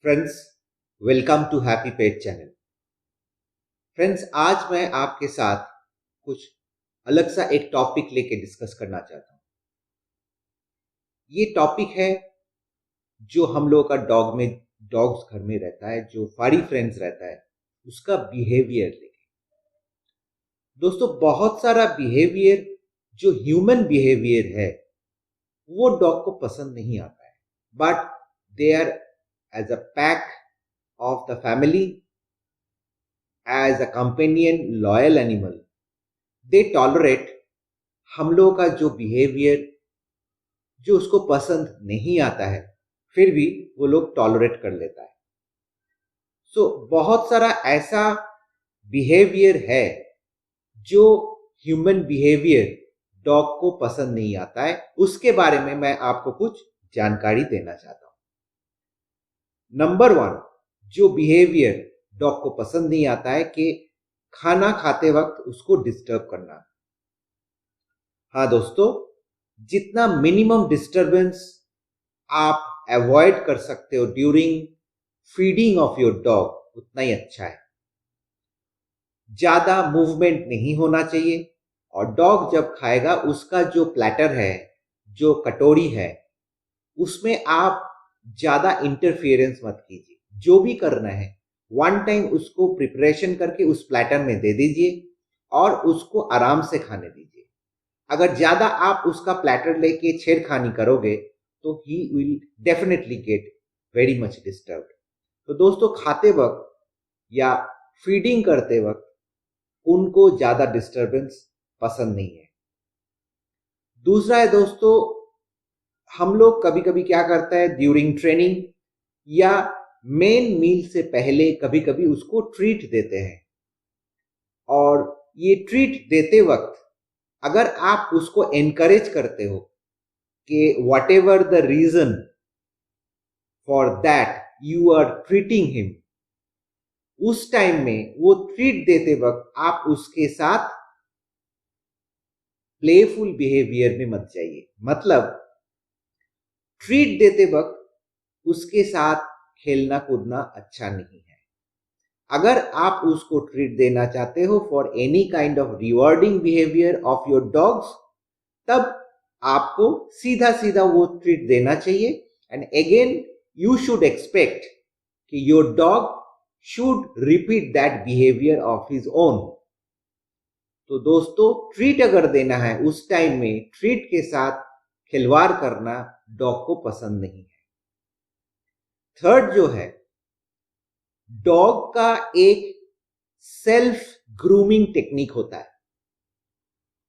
Friends, welcome to happy pet channel. Friends, आज मैं आपके साथ कुछ अलग सा एक टॉपिक लेके डिस्कस करना चाहता हूँ। ये टॉपिक है जो हम लोगों का डॉग्स घर में रहता है, जो फरी फ्रेंड्स रहता है, उसका बिहेवियर लेके। दोस्तों, बहुत सारा बिहेवियर जो ह्यूमन बिहेवियर है वो डॉग को पसंद नहीं आता है, but they are as a pack of the family, as a companion loyal animal, they tolerate हम लोगों का जो बिहेवियर जो उसको पसंद नहीं आता है, फिर भी वो लोग टॉलरेट कर लेता है। बहुत सारा ऐसा बिहेवियर है जो ह्यूमन बिहेवियर डॉग को पसंद नहीं आता है। उसके बारे में मैं आपको कुछ जानकारी देना चाहता हूं। नंबर 1, जो बिहेवियर डॉग को पसंद नहीं आता है कि खाना खाते वक्त उसको डिस्टर्ब करना। हाँ दोस्तों, जितना मिनिमम डिस्टरबेंस आप अवॉइड कर सकते हो during feeding of your dog, उतना ही अच्छा है। ज्यादा मूवमेंट नहीं होना चाहिए, और डॉग जब खाएगा उसका जो प्लेटर है, जो कटोरी है, उसमें आप ज्यादा इंटरफियरेंस मत कीजिए। जो भी करना है वन टाइम उसको प्रिपरेशन करके उस प्लेटर में दे दीजिए और उसको आराम से खाने दीजिए। अगर ज्यादा आप उसका प्लेटर लेके छेड़खानी करोगे तो he will definitely get very much disturbed. तो दोस्तों, खाते वक्त या फीडिंग करते वक्त उनको ज्यादा डिस्टरबेंस पसंद नहीं है। दूसरा है दोस्तों, हम लोग कभी कभी क्या करता है, ड्यूरिंग ट्रेनिंग या मेन मील से पहले कभी कभी उसको ट्रीट देते हैं। और ये ट्रीट देते वक्त अगर आप उसको एनकरेज करते हो कि whatever the reason for that you are treating him, उस टाइम में वो ट्रीट देते वक्त आप उसके साथ प्लेफुल बिहेवियर में मत जाइए। मतलब ट्रीट देते वक्त उसके साथ खेलना कूदना अच्छा नहीं है। अगर आप उसको ट्रीट देना चाहते हो for any kind of rewarding behaviour of your dogs, तब आपको सीधा सीधा वो ट्रीट देना चाहिए। And again you should expect कि your dog should repeat that behaviour of his own. तो दोस्तों, ट्रीट अगर देना है उस टाइम में ट्रीट के साथ खिलवाड़ करना डॉग को पसंद नहीं है। थर्ड जो है, डॉग का एक सेल्फ ग्रूमिंग टेक्निक होता है।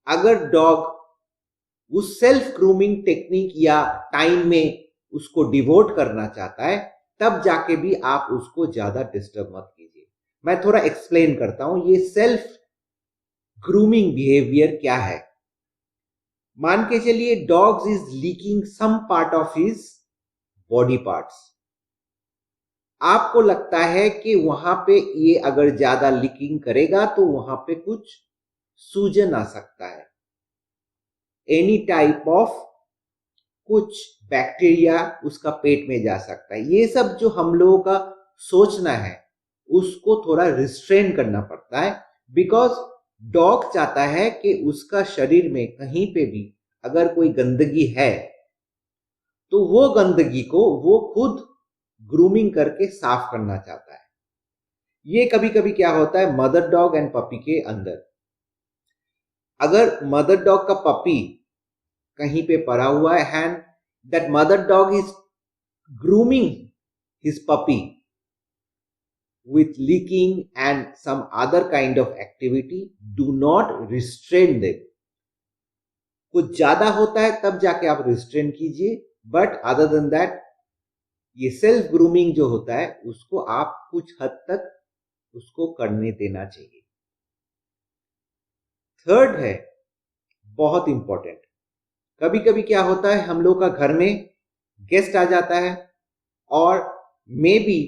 अगर डॉग उस सेल्फ ग्रूमिंग टेक्निक या टाइम में उसको डिवोट करना चाहता है, तब जाके भी आप उसको ज्यादा डिस्टर्ब मत कीजिए। मैं थोड़ा एक्सप्लेन करता हूं ये सेल्फ ग्रूमिंग बिहेवियर क्या है। मान के चलिए dogs is licking some part of his body parts. आपको लगता है कि वहां पे ये अगर ज्यादा लीकिंग करेगा तो वहां पे कुछ सूजन आ सकता है, एनी टाइप ऑफ कुछ बैक्टीरिया उसका पेट में जा सकता है। ये सब जो हम लोगों का सोचना है उसको थोड़ा रिस्ट्रेन करना पड़ता है, बिकॉज डॉग चाहता है कि उसका शरीर में कहीं पे भी अगर कोई गंदगी है तो वो गंदगी को वो खुद ग्रूमिंग करके साफ करना चाहता है। ये कभी कभी क्या होता है, मदर डॉग एंड पपी के अंदर, अगर मदर डॉग का पपी कहीं पे पड़ा हुआ है and that mother dog is grooming his puppy with licking and some other kind of activity, do not restrain them. कुछ ज्यादा होता है तब जाके आप रिस्ट्रेन कीजिए, बट अदर देन दैट ये सेल्फ ग्रूमिंग जो होता है उसको आप कुछ हद तक उसको करने देना चाहिए। थर्ड है, बहुत इंपॉर्टेंट, कभी कभी क्या होता है, हम लोग का घर में गेस्ट आ जाता है और may be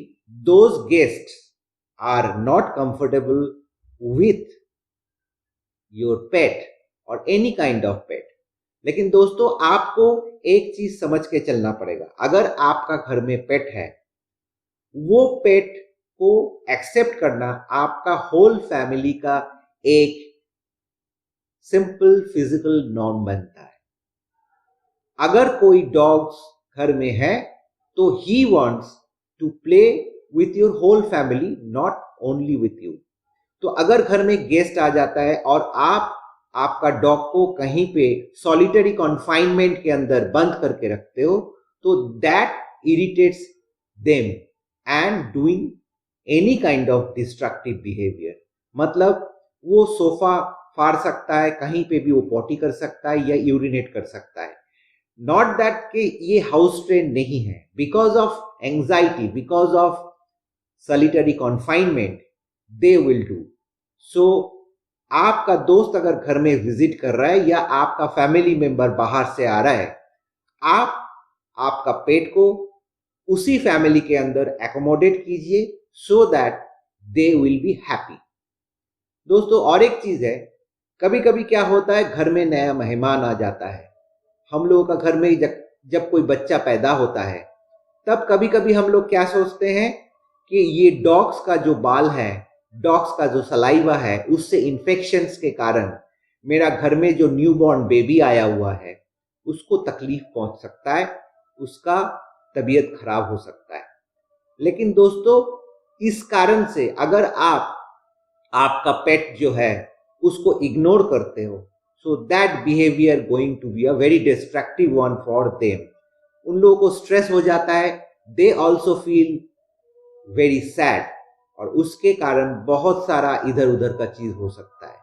those guest are not comfortable with your pet or any kind of pet। लेकिन दोस्तों, आपको एक चीज समझ के चलना पड़ेगा। अगर आपका घर में पेट है वो पेट को एक्सेप्ट करना आपका होल फैमिली का एक सिंपल फिजिकल नॉर्म बनता है। अगर कोई डॉग्स घर में है तो he wants to play with your whole family, not only with you. तो अगर घर में गेस्ट आ जाता है और आप आपका डॉग को कहीं पे सॉलिटरी कॉन्फाइनमेंट के अंदर बंद करके रखते हो, तो that irritates them and doing any kind of destructive behaviour. मतलब वो सोफा फाड़ सकता है, कहीं पे भी वो पॉटी कर सकता है या यूरिनेट कर सकता है। नॉट दैट कि ये हाउस ट्रेन नहीं है, because of anxiety, because of solitary confinement they will do so. आपका दोस्त अगर घर में विजिट कर रहा है या आपका फैमिली मेंबर बाहर से आ रहा है, आप आपका पेट को उसी फैमिली के अंदर एकोमोडेट कीजिए so that they will be happy. दोस्तों और एक चीज है, कभी कभी क्या होता है, घर में नया मेहमान आ जाता है। हम लोगों का घर में जब कोई बच्चा पैदा होता है, तब कभी कभी हम लोग क्या सोचते हैं कि ये डॉग्स का जो बाल है, डॉग्स का जो सलाइवा है, उससे इन्फेक्शंस के कारण मेरा घर में जो न्यूबॉर्न बेबी आया हुआ है उसको तकलीफ पहुंच सकता है, उसका तबीयत खराब हो सकता है। लेकिन दोस्तों इस कारण से अगर आप आपका पेट जो है उसको इग्नोर करते हो, so that behaviour going to be a very destructive one for them. उन लोगों को स्ट्रेस हो जाता है, they also feel very sad, और उसके कारण बहुत सारा इधर उधर का चीज हो सकता है।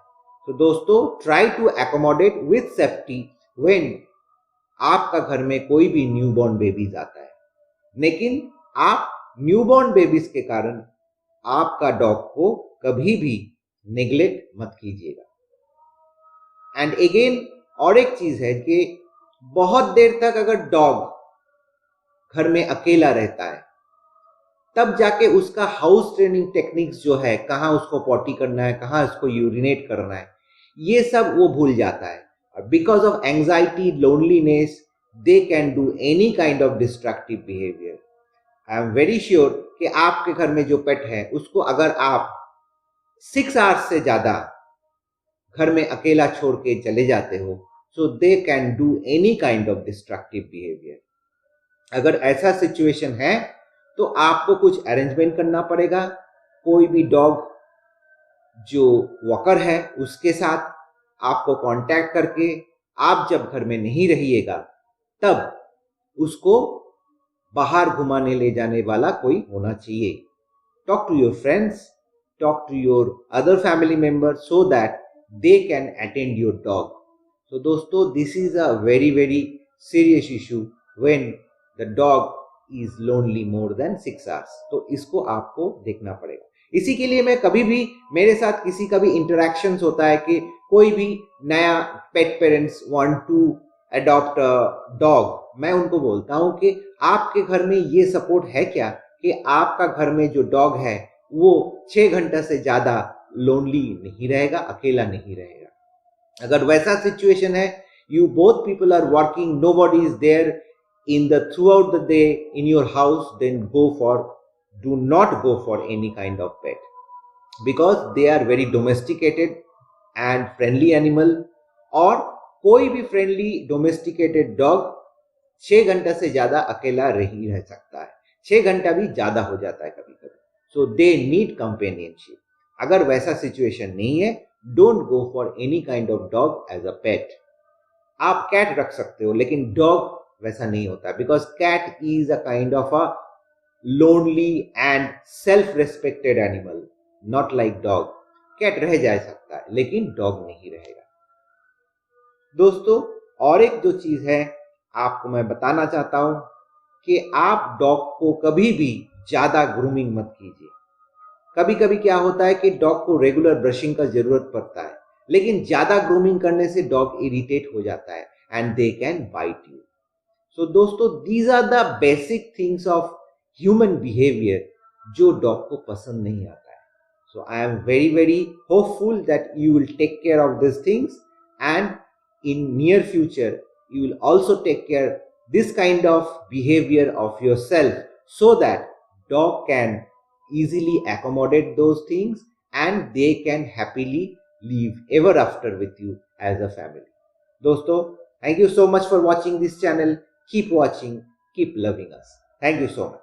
तो दोस्तों try to accommodate with safety when आपका घर में कोई भी न्यूबॉर्न बेबीज आता है। लेकिन आप न्यूबॉर्न बेबीज के कारण आपका डॉग को कभी भी नेग्लेक्ट मत कीजिएगा। एंड अगेन और एक चीज है कि बहुत देर तक अगर डॉग घर में अकेला रहता है, तब जाके उसका हाउस ट्रेनिंग टेक्निक्स जो है, कहाँ उसको पॉटी करना है, कहाँ उसको यूरिनेट करना है, ये सब वो भूल जाता है। और because of anxiety, loneliness, they can do any kind of destructive behaviour. I am very sure कि आपके घर में जो पेट है उसको अगर आप 6 आवर्स से ज्यादा घर में अकेला छोड़ के चले जाते हो, so they can do any kind of destructive behaviour. अगर ऐसा सिचुएशन है तो आपको कुछ अरेंजमेंट करना पड़ेगा। कोई भी डॉग जो वॉकर है उसके साथ आपको कांटेक्ट करके, आप जब घर में नहीं रहिएगा तब उसको बाहर घुमाने ले जाने वाला कोई होना चाहिए। Talk to your friends, talk to your other family members so that they can attend your dog. So दोस्तों this is a very very serious issue when the dog is lonely more than 6 hours. तो इसको आपको देखना पड़ेगा। इसी के लिए मैं कभी भी, मेरे साथ किसी का भी इंटरेक्शंस होता है कि कोई भी नया pet parents want to adopt a dog, मैं उनको बोलता हूँ कि आपके घर में ये सपोर्ट है क्या कि आपका घर में जो डॉग है वो 6 घंटा से ज्यादा लोनली नहीं रहेगा, अकेला नहीं रहेगा। अगर वैसा सिचुएशन है, you both people are working, nobody is there in the throughout the day in your house, then do not go for any kind of pet, because they are very domesticated and friendly animal. और कोई भी friendly domesticated dog 6 घंटा से ज्यादा अकेला नहीं रह सकता है, 6 घंटा भी ज्यादा हो जाता है कभी कभी। So they need companionship. अगर वैसा सिचुएशन नहीं है, don't go for any kind of dog as a pet. आप कैट रख सकते हो, लेकिन डॉग वैसा नहीं होता, because cat is a kind of a lonely and self-respected animal, not like dog. Cat रह जा सकता है लेकिन डॉग नहीं रहेगा। दोस्तों और एक जो चीज है आपको मैं बताना चाहता हूं कि आप डॉग को कभी भी ज्यादा ग्रूमिंग मत कीजिए। कभी कभी क्या होता है कि डॉग को रेगुलर ब्रशिंग का जरूरत पड़ता है, लेकिन ज्यादा ग्रूमिंग करने से डॉग इरिटेट हो जाता है and they can bite you. So दोस्तों these are the basic things of human behaviour जो डॉग को पसंद नहीं आता है। So I am very very hopeful that you will take care of this things and in near future you will also take care this kind of behavior of yourself so that dog can easily accommodate those things and they can happily live ever after with you as a family. दोस्तों, thank you so much for watching this channel. Keep watching, keep loving us. Thank you so much.